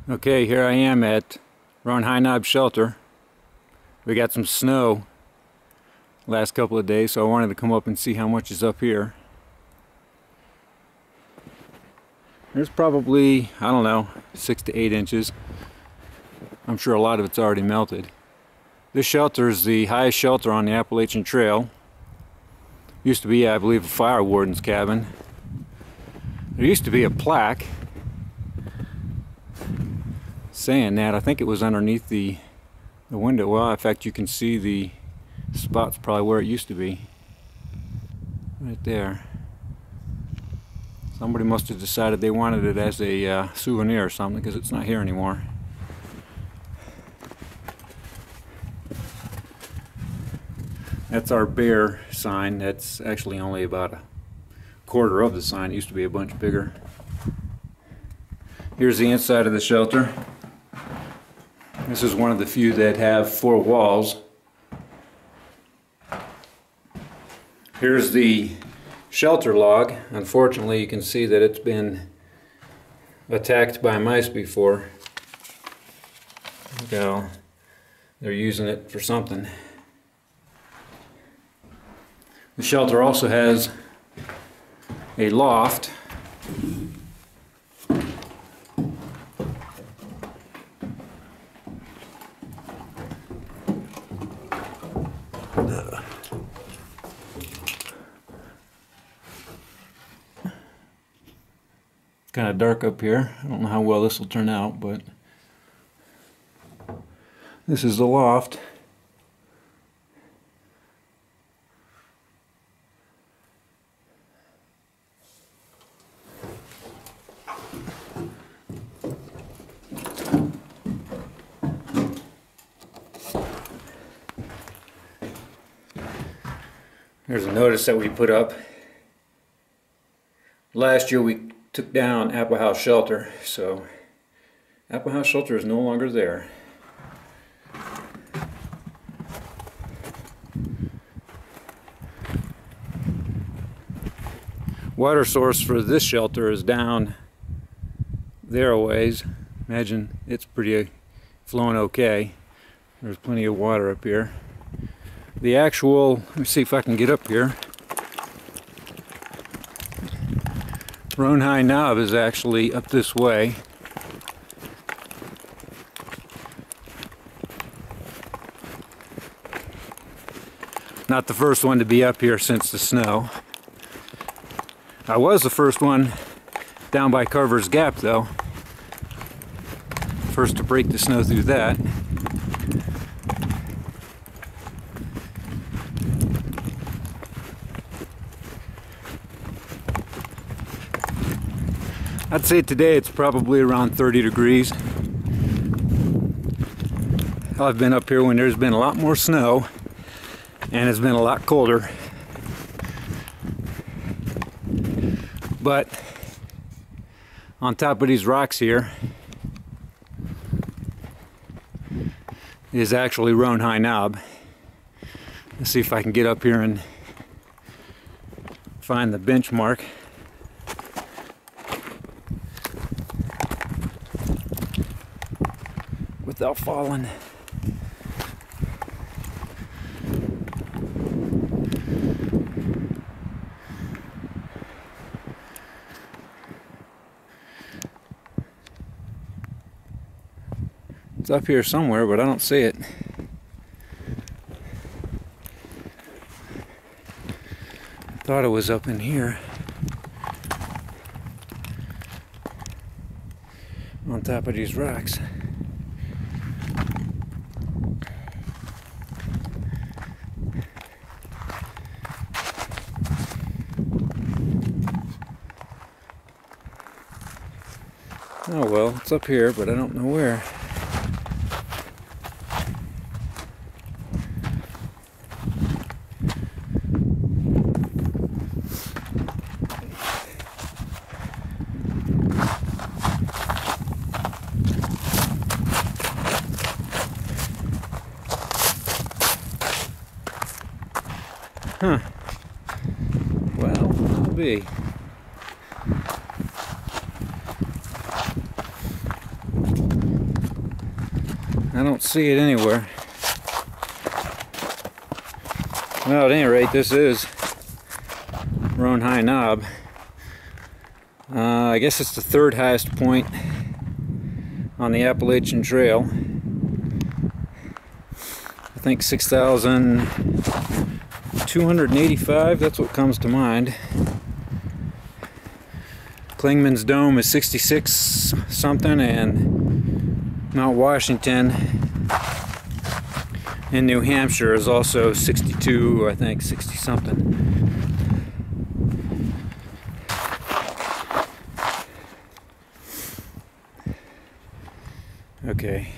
Okay, here I am at Roan High Knob Shelter. We got some snow last couple of days, so I wanted to come up and see how much is up here. There's probably, I don't know, 6 to 8 inches. I'm sure a lot of it's already melted. This shelter is the highest shelter on the Appalachian Trail. Used to be, I believe, a fire warden's cabin. There used to be a plaque saying that. I think it was underneath the window. Well, in fact, you can see the spot's probably where it used to be. Right there. Somebody must have decided they wanted it as a souvenir or something, because it's not here anymore. That's our bear sign. That's actually only about a quarter of the sign. It used to be a bunch bigger. Here's the inside of the shelter. This is one of the few that have 4 walls. Here's the shelter log. Unfortunately, you can see that it's been attacked by mice before. Well, they're using it for something. The shelter also has a loft. Kind of dark up here. I don't know how well this will turn out, but this is the loft. There's a notice that we put up. Last year we took down Apple House Shelter, so Apple House Shelter is no longer there. Water source for this shelter is down there a ways. Imagine it's pretty flowing okay. There's plenty of water up here. The actual, let me see if I can get up here. Roan High Knob is actually up this way. Not the first one to be up here since the snow. I was the first one down by Carver's Gap though. First to break the snow through that. I'd say today it's probably around 30 degrees. I've been up here when there's been a lot more snow and it's been a lot colder. But on top of these rocks here is actually Roan High Knob. Let's see if I can get up here and find the benchmark. Without falling. It's up here somewhere, but I don't see it. I thought it was up in here. On top of these rocks. Oh well, it's up here, but I don't know where. Huh. Well, it'll be. I don't see it anywhere. Well, at any rate, this is Roan High Knob. I guess it's the third highest point on the Appalachian Trail. I think 6,285, that's what comes to mind. Clingmans Dome is 66 something, and Mount Washington in New Hampshire is also 62, I think, 60 something. Okay.